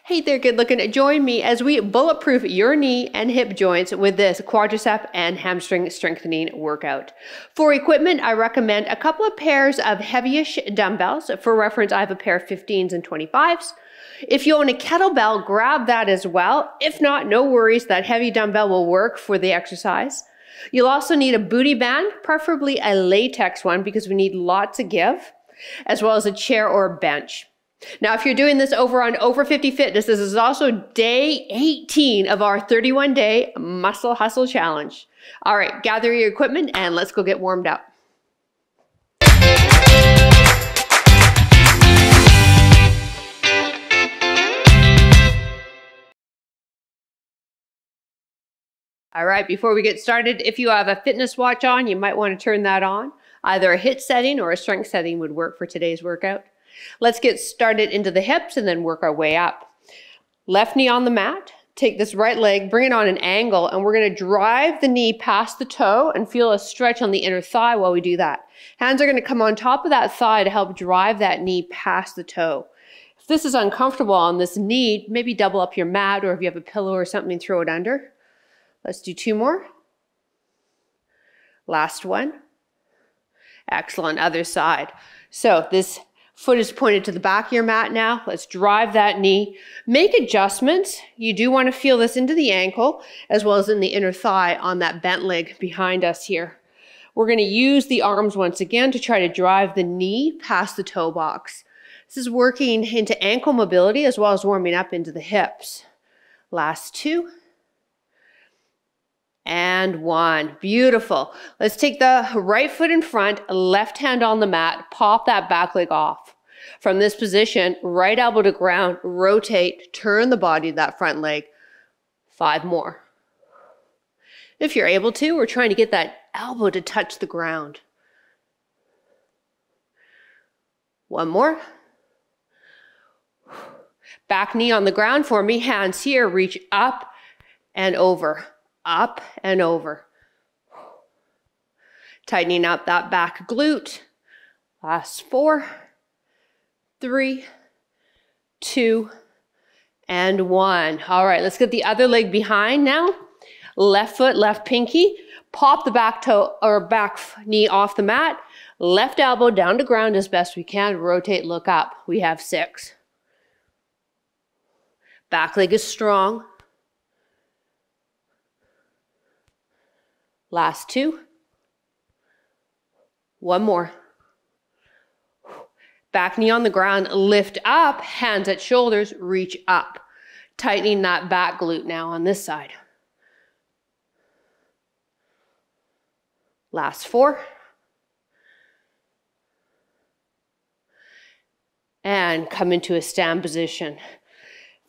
Hey there, good looking. Join me as we bulletproof your knee and hip joints with this quadricep and hamstring strengthening workout. For equipment, I recommend a couple of pairs of heavyish dumbbells. For reference, I have a pair of 15s and 25s. If you own a kettlebell, grab that as well. If not, no worries, that heavy dumbbell will work for the exercise. You'll also need a booty band, preferably a latex one because we need lots of give, as well as a chair or a bench. Now, if you're doing this over on Over 50 Fitness, this is also day 18 of our 31-day Muscle Hustle Challenge. All right, gather your equipment and let's go get warmed up. All right, before we get started, if you have a fitness watch on, you might want to turn that on. Either a HIIT setting or a strength setting would work for today's workout. Let's get started into the hips and then work our way up. Left knee on the mat. Take this right leg, bring it on an angle, and we're going to drive the knee past the toe and feel a stretch on the inner thigh while we do that. Hands are going to come on top of that thigh to help drive that knee past the toe. If this is uncomfortable on this knee, maybe double up your mat, or if you have a pillow or something, throw it under. Let's do two more. Last one. Excellent, other side. So this foot is pointed to the back of your mat now. Let's drive that knee. Make adjustments. You do want to feel this into the ankle as well as in the inner thigh on that bent leg behind us here. We're going to use the arms once again to try to drive the knee past the toe box. This is working into ankle mobility as well as warming up into the hips. Last two. And one. Beautiful. Let's take the right foot in front, left hand on the mat, pop that back leg off. From this position, right elbow to ground, rotate, turn the body to that front leg. 5 more. If you're able to, we're trying to get that elbow to touch the ground. 1 more. Back knee on the ground for me, hands here, reach up and over. Up and over. Tightening up that back glute. Last 4, 3, 2, and 1. All right, let's get the other leg behind now. Left foot, left pinky. Pop the back toe or back knee off the mat. Left elbow down to ground as best we can. Rotate, look up. We have 6. Back leg is strong. Last 2. 1 more. Back knee on the ground, lift up, hands at shoulders, reach up. Tightening that back glute now on this side. Last 4. And come into a stand position.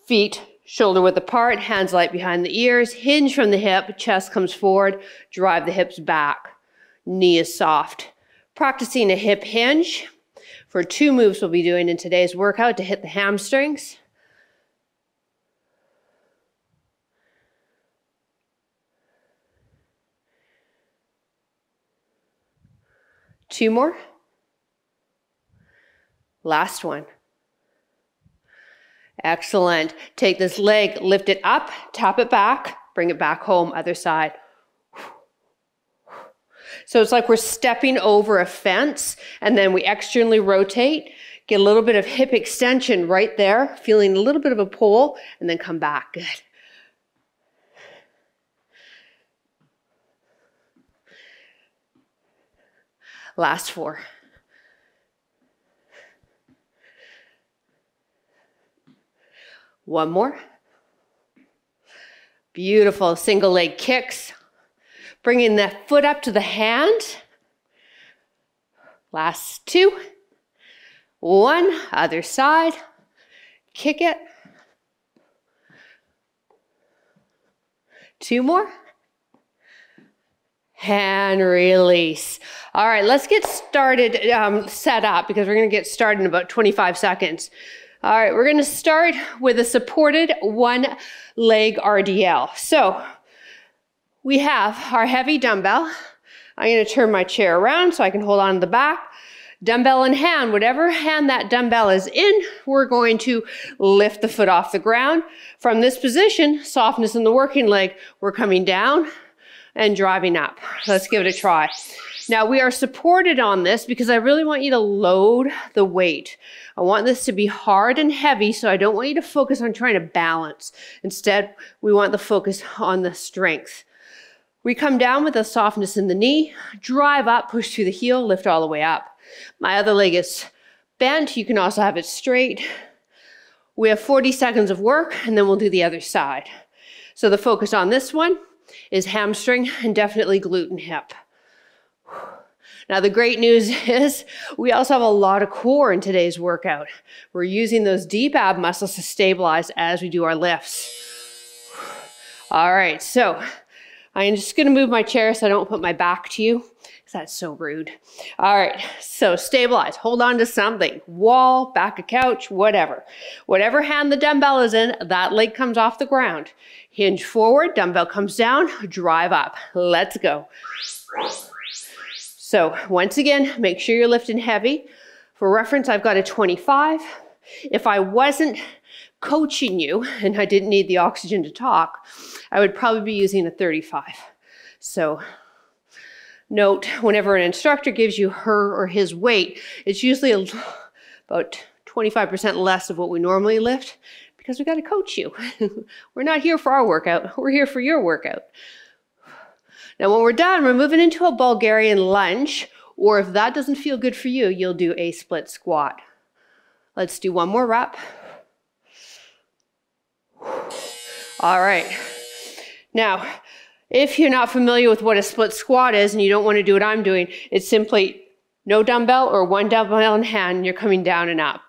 Feet shoulder width apart, hands light behind the ears, hinge from the hip, chest comes forward, drive the hips back. Knee is soft. Practicing a hip hinge for 2 moves we'll be doing in today's workout to hit the hamstrings. Two more. Last one. Excellent. Take this leg, lift it up, tap it back, bring it back home, other side. So it's like we're stepping over a fence and then we externally rotate, get a little bit of hip extension right there, feeling a little bit of a pull, and then come back. Good. Last 4. One more. Beautiful. Single leg kicks. Bringing the foot up to the hand. Last 2. 1. Other side. Kick it. 2 more. And release. All right, let's get started, set up, because we're going to get started in about 25 seconds. All right, we're going to start with a supported 1 leg RDL. So we have our heavy dumbbell. I'm going to turn my chair around so I can hold on to the back. Dumbbell in hand, whatever hand that dumbbell is in, we're going to lift the foot off the ground. From this position, softness in the working leg, we're coming down and driving up. Let's give it a try. Now we are supported on this because I really want you to load the weight. I want this to be hard and heavy, so I don't want you to focus on trying to balance. Instead, we want the focus on the strength. We come down with a softness in the knee, drive up, push through the heel, lift all the way up. My other leg is bent. You can also have it straight. We have 40 seconds of work, and then we'll do the other side. So the focus on this one is hamstring and definitely glute and hip. Now the great news is we also have a lot of core in today's workout. We're using those deep ab muscles to stabilize as we do our lifts. All right, so I'm just gonna move my chair so I don't put my back to you, because that's so rude. All right, so stabilize, hold on to something, wall, back a couch, whatever. Whatever hand the dumbbell is in, that leg comes off the ground. Hinge forward, dumbbell comes down, drive up. Let's go. So once again, make sure you're lifting heavy. For reference, I've got a 25. If I wasn't coaching you and I didn't need the oxygen to talk, I would probably be using a 35. So note, whenever an instructor gives you her or his weight, it's usually about 25% less of what we normally lift, because we got to coach you. We're not here for our workout, we're here for your workout. Now when we're done, we're moving into a Bulgarian lunge, or if that doesn't feel good for you, you'll do a split squat. Let's do one more rep. All right. Now, if you're not familiar with what a split squat is and you don't want to do what I'm doing, it's simply no dumbbell or one dumbbell in hand and you're coming down and up.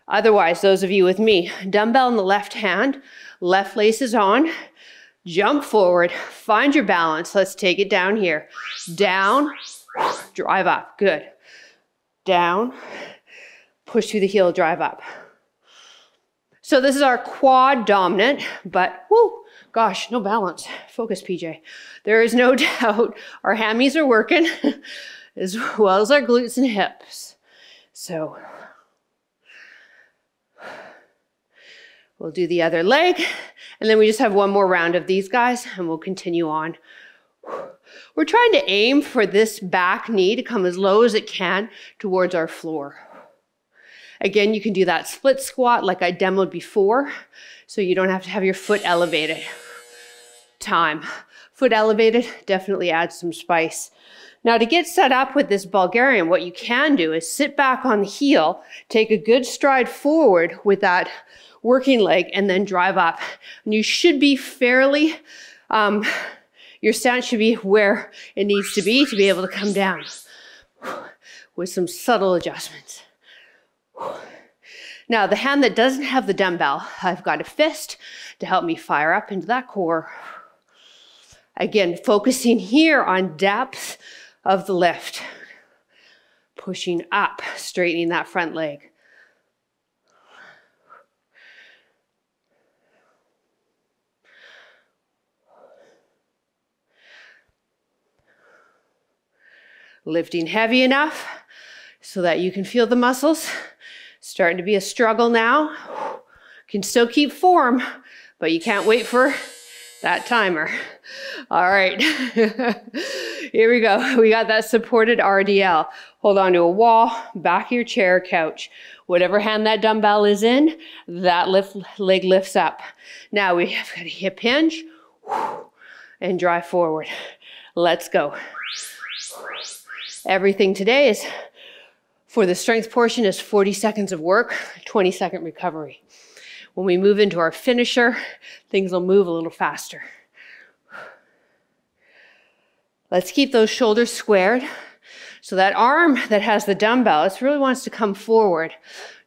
Otherwise, those of you with me, dumbbell in the left hand, left lace is on, jump forward, find your balance. Let's take it down here. Down, drive up, good. Down, push through the heel, drive up. So this is our quad dominant, but whoo, gosh, no balance. Focus, PJ. There is no doubt our hammies are working as well as our glutes and hips. So we'll do the other leg, and then we just have one more round of these guys, and we'll continue on. We're trying to aim for this back knee to come as low as it can towards our floor. Again, you can do that split squat like I demoed before, so you don't have to have your foot elevated. Time. Foot elevated definitely adds some spice. Now to get set up with this Bulgarian, what you can do is sit back on the heel, take a good stride forward with that working leg, and then drive up. And you should be fairly, your stance should be where it needs to be able to come down with some subtle adjustments. Now, the hand that doesn't have the dumbbell, I've got a fist to help me fire up into that core. Again, focusing here on depth of the lift. Pushing up, straightening that front leg. Lifting heavy enough so that you can feel the muscles. Starting to be a struggle now. Can still keep form, but you can't wait for that timer. All right, here we go. We got that supported RDL. Hold on to a wall, back of your chair, couch. Whatever hand that dumbbell is in, that leg lifts up. Now we have got a hip hinge and drive forward. Let's go. Everything today is, for the strength portion, is 40 seconds of work, 20-second recovery. When we move into our finisher, things will move a little faster. Let's keep those shoulders squared. So that arm that has the dumbbell, it really wants to come forward.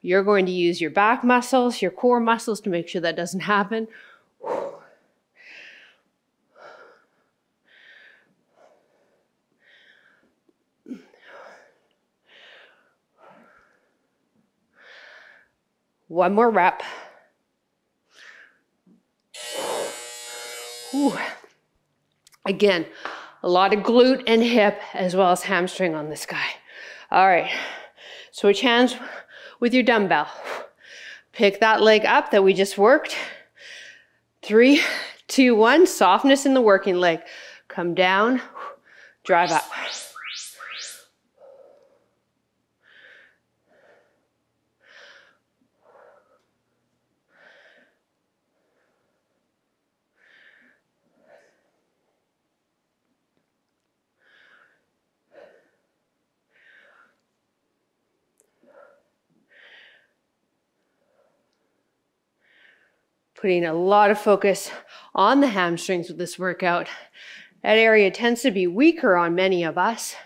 You're going to use your back muscles, your core muscles to make sure that doesn't happen. One more rep. Ooh. Again, a lot of glute and hip as well as hamstring on this guy. All right, Switch hands with your dumbbell. Pick that leg up that we just worked. 3, 2, 1, softness in the working leg. Come down, drive up. Putting a lot of focus on the hamstrings with this workout. That area tends to be weaker on many of us,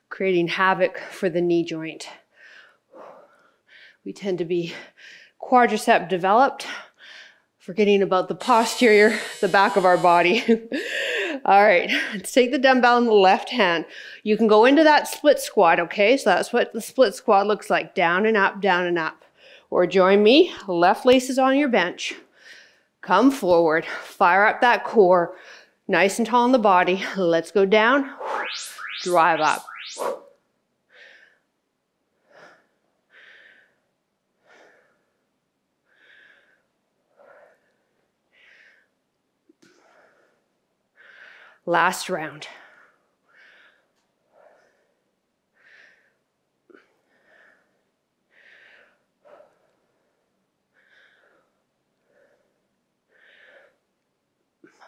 creating havoc for the knee joint. We tend to be quadricep developed, forgetting about the posterior, the back of our body. All right, let's take the dumbbell in the left hand. You can go into that split squat, okay? So that's what the split squat looks like, down and up, down and up. Or join me, left laces on your bench. Come forward, fire up that core, nice and tall in the body. Let's go down, drive up. Last round.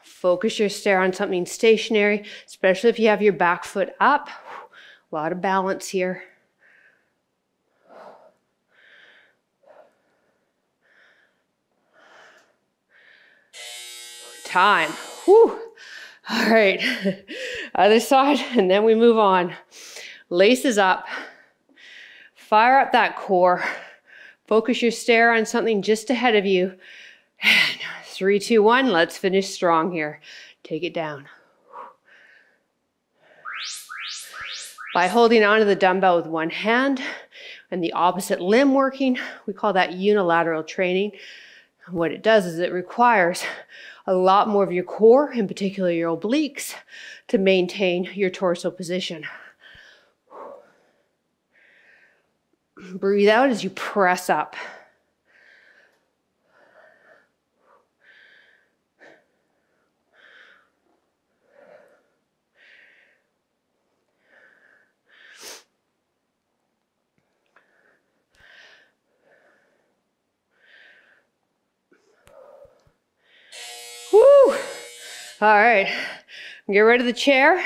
Focus your stare on something stationary, especially if you have your back foot up. A lot of balance here. Time. Whew. All right, other side, and then we move on. Laces up. Fire up that core. Focus your stare on something just ahead of you. 3, 2, 1, let's finish strong here. Take it down. By holding onto the dumbbell with one hand and the opposite limb working, we call that unilateral training. And what it does is it requires a lot more of your core, in particular your obliques, to maintain your torso position. Breathe out as you press up. Woo! All right, get rid of the chair.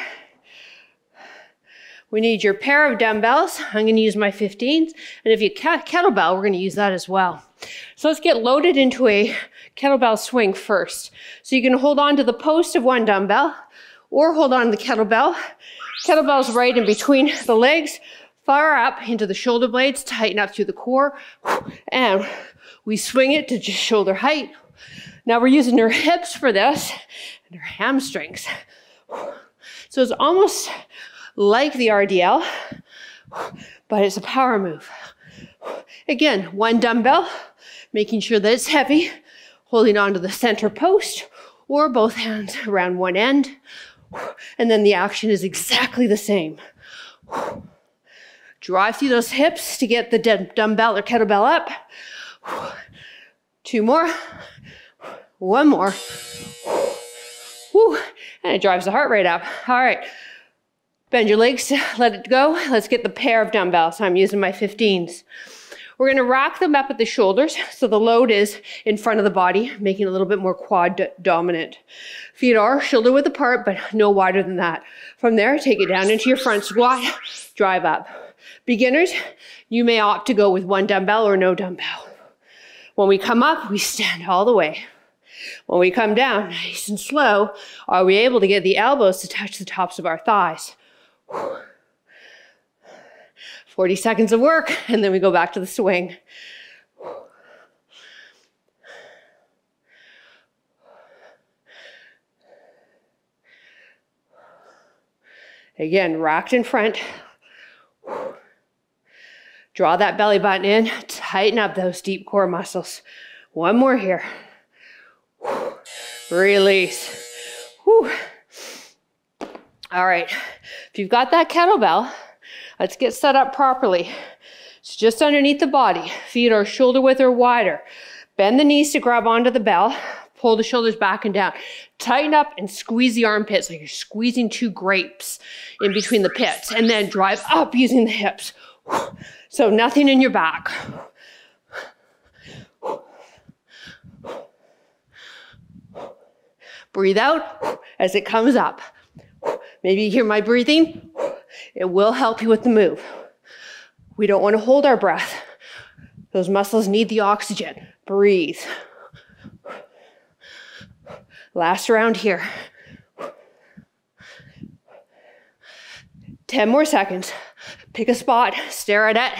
We need your pair of dumbbells. I'm going to use my 15s. And if you kettlebell, we're going to use that as well. So let's get loaded into a kettlebell swing first. So you can hold on to the post of one dumbbell or hold on to the kettlebell. Kettlebell's right in between the legs. Fire up into the shoulder blades, tighten up through the core. And we swing it to just shoulder height. Now we're using our hips for this and our hamstrings. So it's almost like the RDL, but it's a power move. Again, one dumbbell, making sure that it's heavy, holding onto the center post or both hands around one end. And then the action is exactly the same. Drive through those hips to get the dumbbell or kettlebell up. 2 more. 1 more. Woo. And it drives the heart rate up. All right. Bend your legs, let it go. Let's get the pair of dumbbells. I'm using my 15s. We're going to rack them up at the shoulders so the load is in front of the body, making it a little bit more quad dominant. Feet are shoulder width apart, but no wider than that. From there, take it down into your front squat, drive up. Beginners, you may opt to go with one dumbbell or no dumbbell. When we come up, we stand all the way. When we come down, nice and slow, are we able to get the elbows to touch the tops of our thighs? 40 seconds of work, and then we go back to the swing. Again, racked in front. Draw that belly button in, tighten up those deep core muscles. 1 more here. Release. Whew. All right, if you've got that kettlebell, let's get set up properly. It's just underneath the body. Feet are shoulder width or wider. Bend the knees to grab onto the bell. Pull the shoulders back and down. Tighten up and squeeze the armpits like you're squeezing two grapes in between the pits. And then drive up using the hips. So nothing in your back. Breathe out as it comes up. Maybe you hear my breathing. It will help you with the move. We don't want to hold our breath. Those muscles need the oxygen. Breathe. Last round here. 10 more seconds. Pick a spot, stare at it,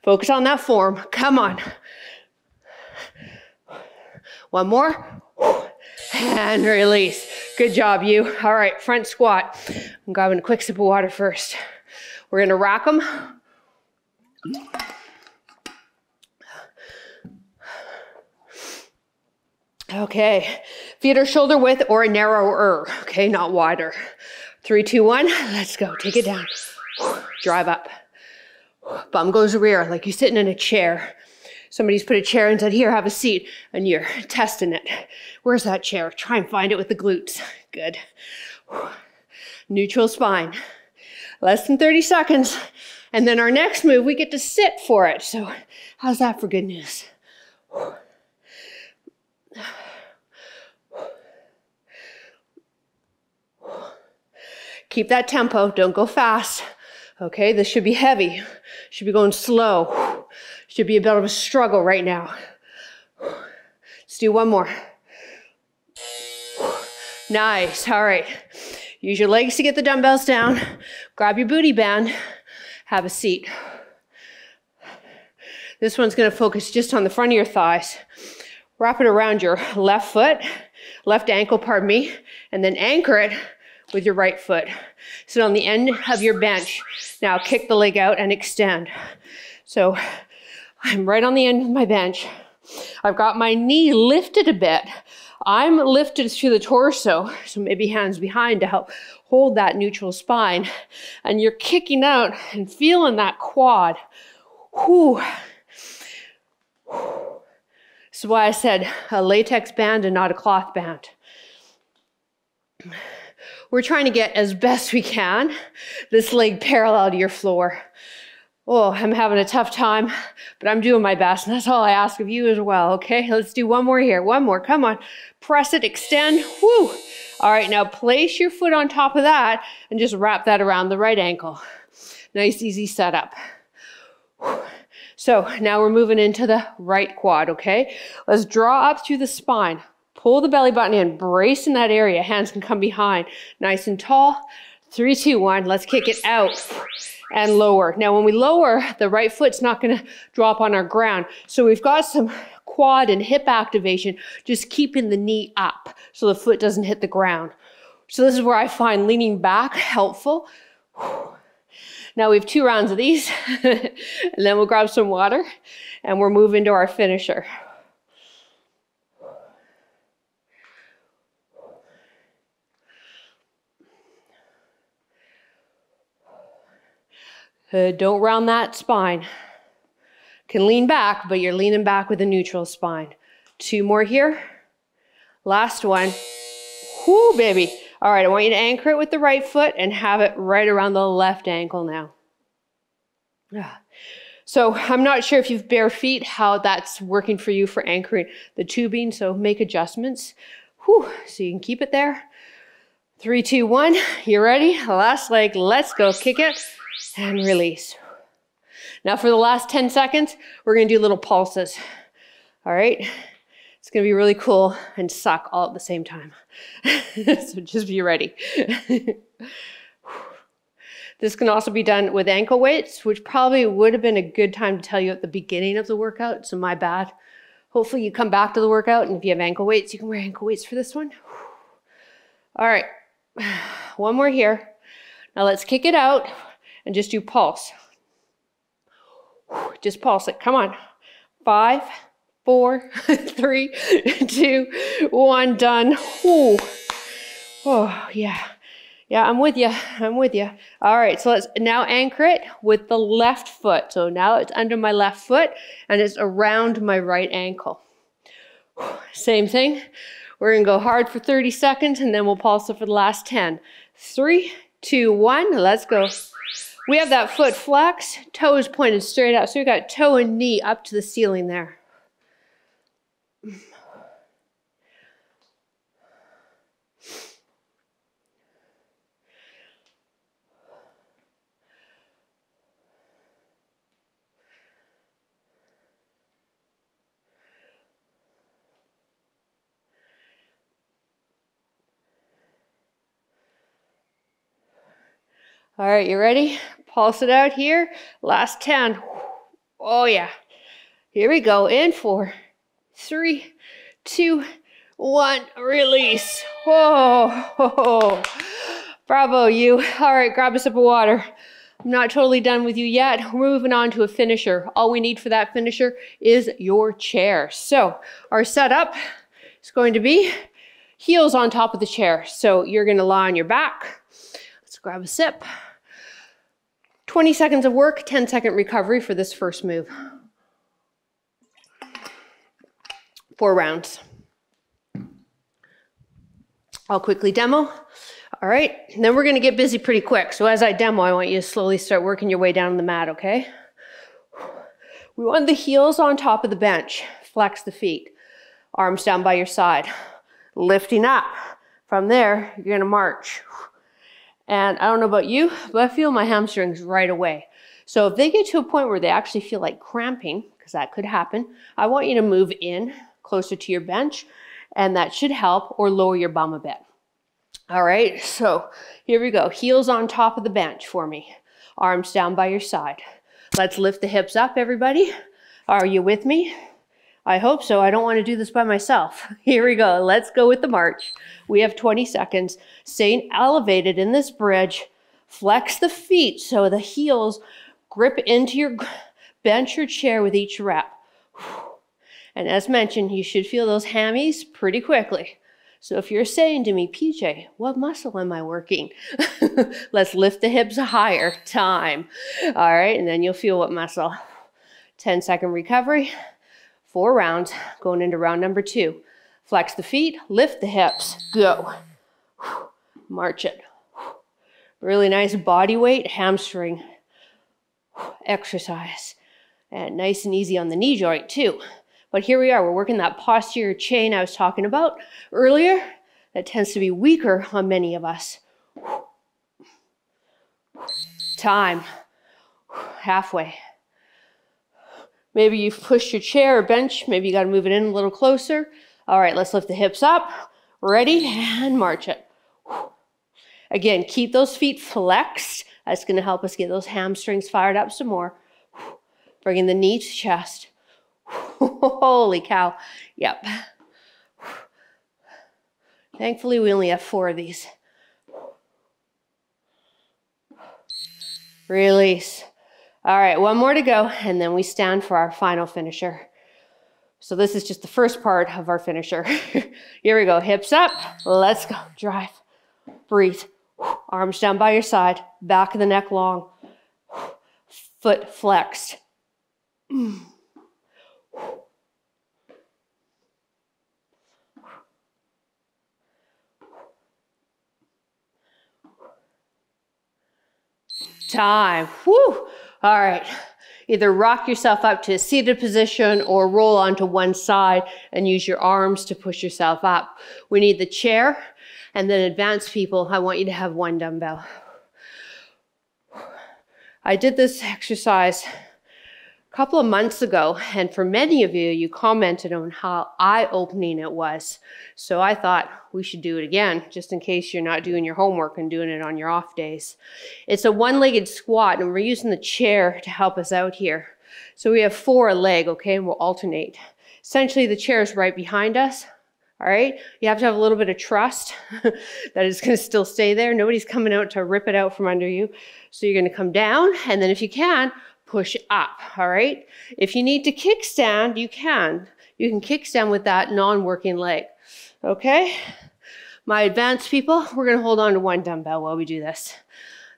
focus on that form. Come on. One more. And release. Good job, you. All right, front squat. I'm grabbing a quick sip of water first. We're gonna rack them. Okay, feet are shoulder width or narrower, okay, not wider. 3, 2, 1, let's go, take it down. Drive up. Bum goes rear, like you're sitting in a chair. Somebody's put a chair and said, here, have a seat, and you're testing it. Where's that chair? Try and find it with the glutes. Good. Neutral spine. Less than 30 seconds. And then our next move, we get to sit for it. So how's that for good news? Keep that tempo, don't go fast. Okay, this should be heavy. Should be going slow. Should be a bit of a struggle right now. Let's do one more. Nice, all right. Use your legs to get the dumbbells down. Grab your booty band. Have a seat. This one's gonna focus just on the front of your thighs. Wrap it around your left foot, left ankle, pardon me, and then anchor it with your right foot. Sit on the end of your bench. Now kick the leg out and extend. So I'm right on the end of my bench. I've got my knee lifted a bit. I'm lifted through the torso, so maybe hands behind to help hold that neutral spine. And you're kicking out and feeling that quad. Whew. This is why I said a latex band and not a cloth band. We're trying to get as best we can this leg parallel to your floor. Oh, I'm having a tough time, but I'm doing my best, and that's all I ask of you as well, okay? Let's do one more here. One more, come on. Press it, extend, whoo. All right, now place your foot on top of that and just wrap that around the right ankle. Nice, easy setup. So now we're moving into the right quad, okay? Let's draw up through the spine. Pull the belly button in, brace in that area. Hands can come behind. Nice and tall. 3, 2, 1, let's kick it out and lower. Now when we lower, the right foot's not gonna drop on our ground. So we've got some quad and hip activation, just keeping the knee up so the foot doesn't hit the ground. So this is where I find leaning back helpful. Now we have 2 rounds of these, and then we'll grab some water, and we're moving to our finisher. Don't round that spine. Can lean back, but you're leaning back with a neutral spine. 2 more here. Last one. Whoo, baby. All right, I want you to anchor it with the right foot and have it right around the left ankle now. So I'm not sure if you've bare feet, how that's working for you for anchoring the tubing, so make adjustments. Whew, so you can keep it there. 3, 2, 1, you ready? Last leg, let's go. Kick it and release. Now for the last 10 seconds, we're gonna do little pulses. All right, it's gonna be really cool and suck all at the same time. So just be ready. This can also be done with ankle weights, which probably would have been a good time to tell you at the beginning of the workout, so my bad. Hopefully you come back to the workout, and if you have ankle weights, you can wear ankle weights for this one. All right, one more here. Now let's kick it out and just do pulse. Just pulse it, come on. 5, 4, 3, 2, 1, done. Ooh. Oh, yeah. Yeah, I'm with you. I'm with you. All right, so let's now anchor it with the left foot. So now it's under my left foot and it's around my right ankle. Same thing. We're going to go hard for 30 seconds and then we'll pulse it for the last 10. 3, 2, 1. Let's go. We have that foot flexed, toes pointed straight out. So we got toe and knee up to the ceiling there. All right, you ready? Pulse it out here. Last 10. Oh yeah. Here we go. In 4, 3, 2, 1. Release. Oh, bravo you. All right, grab a sip of water. I'm not totally done with you yet. We're moving on to a finisher. All we need for that finisher is your chair. So our setup is going to be heels on top of the chair. So you're going to lie on your back. Let's grab a sip. 20 seconds of work, 10-second recovery for this first move. 4 rounds. I'll quickly demo. All right, and then we're gonna get busy pretty quick. So as I demo, I want you to slowly start working your way down the mat, okay? We want the heels on top of the bench. Flex the feet. Arms down by your side. Lifting up. From there, you're gonna march. And I don't know about you, but I feel my hamstrings right away. So if they get to a point where they actually feel like cramping, because that could happen, I want you to move in closer to your bench, and that should help, or lower your bum a bit. All right, so here we go. Heels on top of the bench for me. Arms down by your side. Let's lift the hips up, everybody. Are you with me? I hope so. I don't want to do this by myself. Here we go. Let's go with the march. We have 20 seconds. Staying elevated in this bridge. Flex the feet so the heels grip into your bench or chair with each rep. And as mentioned, you should feel those hammies pretty quickly. So if you're saying to me, PJ, what muscle am I working? Let's lift the hips higher. Time. All right, and then you'll feel what muscle. 10-second recovery. 4 rounds, going into round number 2. Flex the feet, lift the hips, go. March it. Really nice body weight, hamstring exercise. And nice and easy on the knee joint too. But here we are, we're working that posterior chain I was talking about earlier. That tends to be weaker on many of us. Time. Halfway. Maybe you've pushed your chair or bench. Maybe you got to move it in a little closer. All right, let's lift the hips up. Ready? And march it. Again, keep those feet flexed. That's going to help us get those hamstrings fired up some more. Bringing the knee to chest. Holy cow. Yep. Thankfully, we only have 4 of these. Release. All right, 1 more to go, and then we stand for our final finisher. So this is just the first part of our finisher. Here we go, hips up, let's go, drive, breathe. Arms down by your side, back of the neck long, foot flexed. Time, woo! All right, either rock yourself up to a seated position or roll onto one side and use your arms to push yourself up. We need the chair, and then advanced people, I want you to have 1 dumbbell. I did this exercise a couple of months ago, and for many of you, you commented on how eye-opening it was. So I thought we should do it again, just in case you're not doing your homework and doing it on your off days. It's a 1-legged squat, and we're using the chair to help us out here. So we have 4 a leg, okay, and we'll alternate. Essentially, the chair is right behind us, all right? You have to have a little bit of trust that it's gonna still stay there. Nobody's coming out to rip it out from under you. So you're gonna come down, and then if you can, push up, all right? If you need to kickstand, you can. You can kickstand with that non-working leg, okay? My advanced people, we're gonna hold on to one dumbbell while we do this.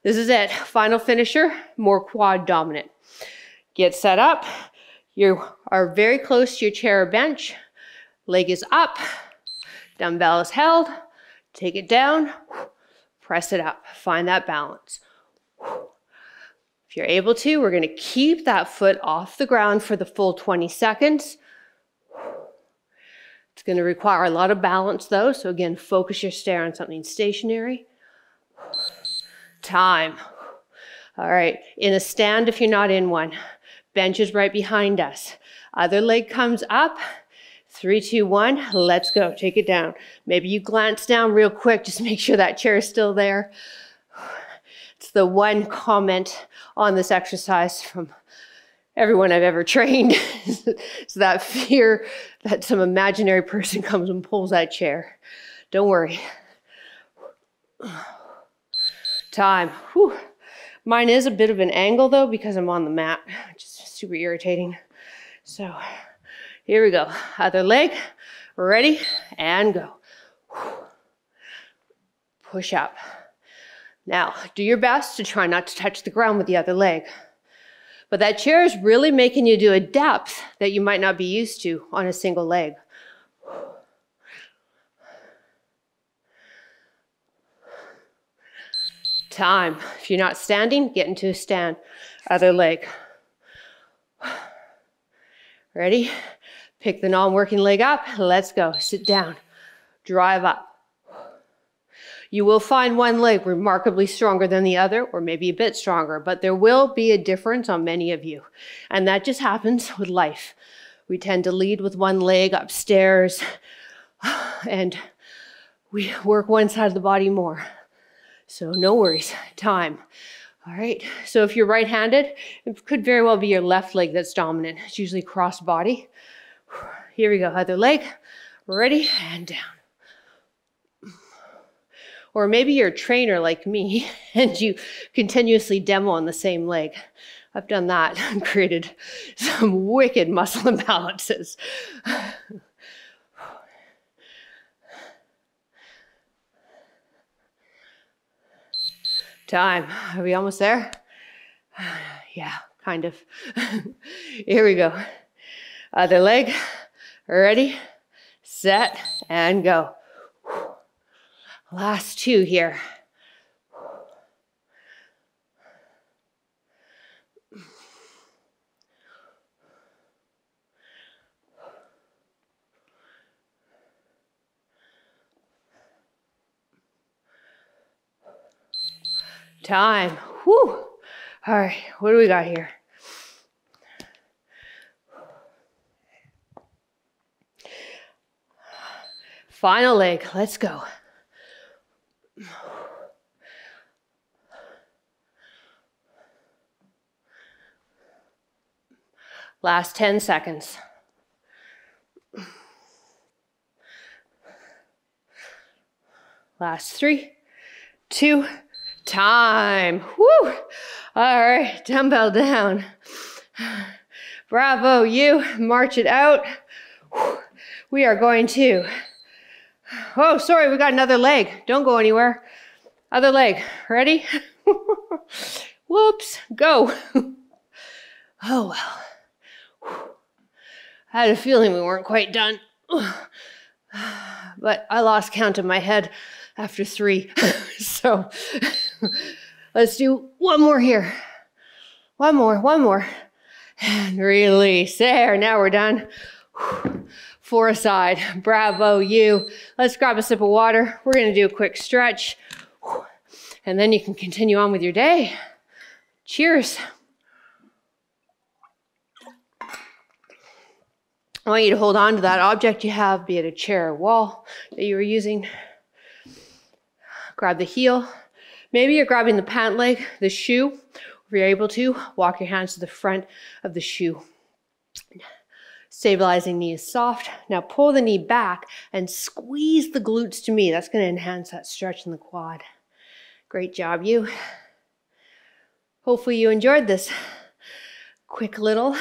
This is it, final finisher, more quad dominant. Get set up. You are very close to your chair or bench. Leg is up, dumbbell is held. Take it down, press it up. Find that balance. If you're able to, we're gonna keep that foot off the ground for the full 20 seconds. It's gonna require a lot of balance though, so again, focus your stare on something stationary. Time. All right, in a stand if you're not in one. Bench is right behind us. Other leg comes up. 3, 2, 1, let's go. Take it down. Maybe you glance down real quick, just make sure that chair is still there. It's the one comment on this exercise from everyone I've ever trained. It's that fear that some imaginary person comes and pulls that chair. Don't worry. Time. Whew. Mine is a bit of an angle though because I'm on the mat, which is super irritating. So here we go. Other leg, ready, and go. Push up. Now, do your best to try not to touch the ground with the other leg. But that chair is really making you do a depth that you might not be used to on a single leg. Time. If you're not standing, get into a stand. Other leg. Ready? Pick the non-working leg up. Let's go. Sit down. Drive up. You will find one leg remarkably stronger than the other, or maybe a bit stronger, but there will be a difference on many of you. And that just happens with life. We tend to lead with one leg upstairs, and we work one side of the body more. So no worries. Time. All right. So if you're right-handed, it could very well be your left leg that's dominant. It's usually cross body. Here we go. Other leg. Ready, and down. Or maybe you're a trainer like me and you continuously demo on the same leg. I've done that and created some wicked muscle imbalances. Time. Are we almost there? Yeah, kind of. Here we go. Other leg. Ready, set, and go. Last 2 here. Time. Whew. All right, what do we got here? Final leg, let's go. Last 10 seconds. Last 3, 2, time. Woo! All right, dumbbell down. Bravo, you. March it out. We are going to. Oh, sorry, we got another leg. Don't go anywhere. Other leg. Ready? Whoops. Go. Oh, well. I had a feeling we weren't quite done. But I lost count in my head after 3. So let's do one more here. One more. And release. There, now we're done. 4 aside. Bravo, you. Let's grab a sip of water. We're gonna do a quick stretch. And then you can continue on with your day. Cheers. I want you to hold on to that object you have, be it a chair or wall that you were using. Grab the heel. Maybe you're grabbing the pant leg, the shoe. If you're able to, walk your hands to the front of the shoe. Stabilizing knee is soft. Now pull the knee back and squeeze the glutes to me. That's going to enhance that stretch in the quad. Great job, you. Hopefully you enjoyed this quick little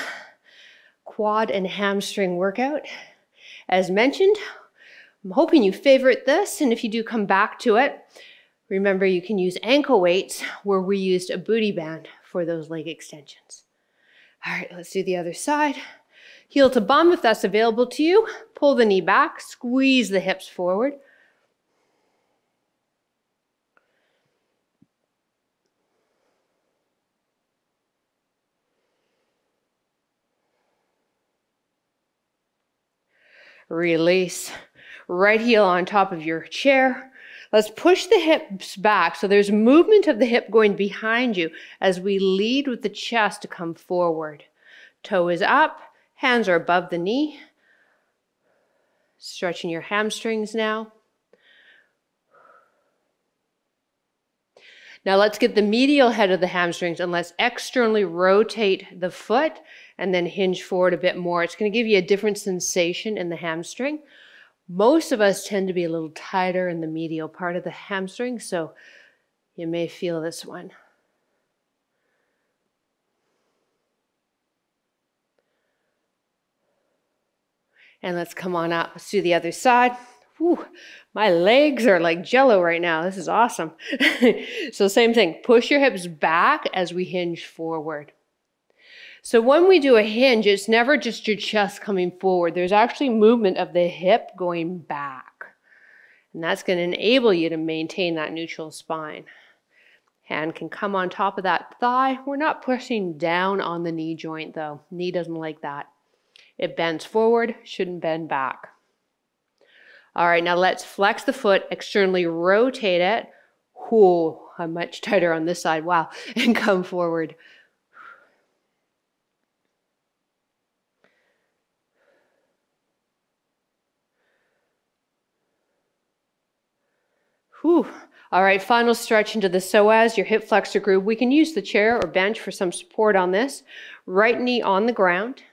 quad and hamstring workout. As mentioned, I'm hoping you favorite this, and if you do come back to it, remember you can use ankle weights where we used a booty band for those leg extensions. All right, let's do the other side. Heel to bum if that's available to you. Pull the knee back, squeeze the hips forward. Release. Right heel on top of your chair. Let's push the hips back so there's movement of the hip going behind you as we lead with the chest to come forward. Toe is up, hands are above the knee. Stretching your hamstrings now. Now let's get the medial head of the hamstrings and let's externally rotate the foot and then hinge forward a bit more. It's going to give you a different sensation in the hamstring. Most of us tend to be a little tighter in the medial part of the hamstring, so you may feel this one. And let's come on up. Let's do the other side. Whew, my legs are like jello right now. This is awesome. So same thing. Push your hips back as we hinge forward. So when we do a hinge, it's never just your chest coming forward. There's actually movement of the hip going back. And that's going to enable you to maintain that neutral spine. Hand can come on top of that thigh. We're not pushing down on the knee joint though. Knee doesn't like that. It bends forward, shouldn't bend back. All right, now let's flex the foot, externally rotate it. Ooh, I'm much tighter on this side, wow, and come forward. Whew. All right, final stretch into the psoas, your hip flexor groove. We can use the chair or bench for some support on this. Right knee on the ground.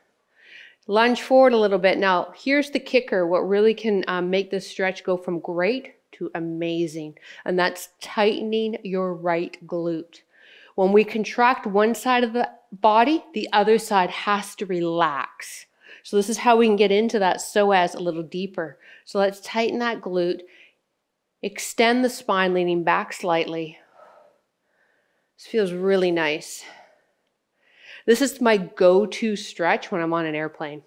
Lunge forward a little bit. Now, here's the kicker. What really can make this stretch go from great to amazing, and that's tightening your right glute. When we contract one side of the body, the other side has to relax. So this is how we can get into that psoas a little deeper. So let's tighten that glute. Extend the spine, leaning back slightly. This feels really nice. This is my go-to stretch when I'm on an airplane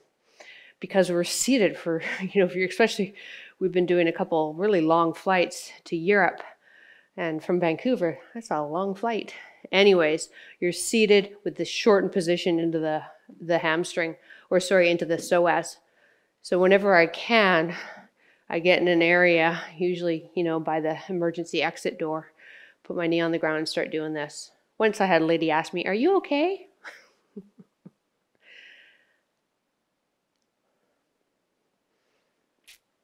because we're seated for, especially we've been doing a couple really long flights to Europe and from Vancouver. That's a long flight. Anyways, you're seated with the shortened position into the hamstring, into the psoas. So whenever I can, I get in an area, usually, by the emergency exit door, put my knee on the ground and start doing this. Once I had a lady ask me, "Are you okay?"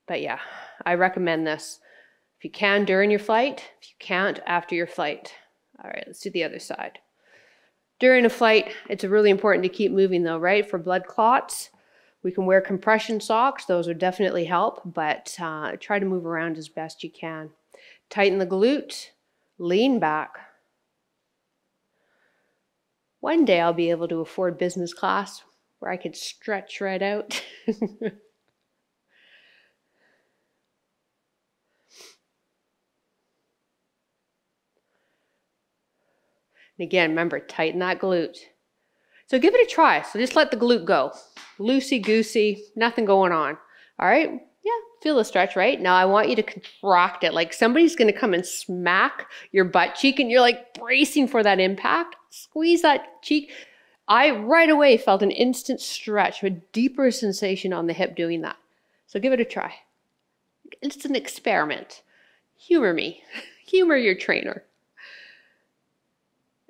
But yeah, I recommend this. If you can during your flight, if you can't after your flight. All right, let's do the other side. During a flight, it's really important to keep moving though, right? For blood clots, we can wear compression socks. Those would definitely help, but try to move around as best you can. Tighten the glute, lean back. One day I'll be able to afford business class where I could stretch right out. And again, remember, tighten that glute. So give it a try. So just let the glute go. Loosey-goosey, nothing going on. All right? Yeah, feel the stretch, right? Now I want you to contract it. Like somebody's going to come and smack your butt cheek and you're like bracing for that impact. Squeeze that cheek. I right away felt an instant stretch, a deeper sensation on the hip doing that. So give it a try. It's an experiment. Humor me. Humor your trainer.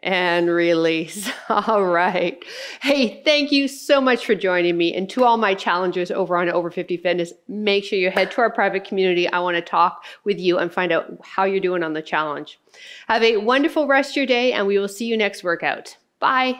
And release. All right. Hey, thank you so much for joining me. And to all my challengers over on Over 50 Fitness, make sure you head to our private community. I want to talk with you and find out how you're doing on the challenge. Have a wonderful rest of your day, and we will see you next workout. Bye.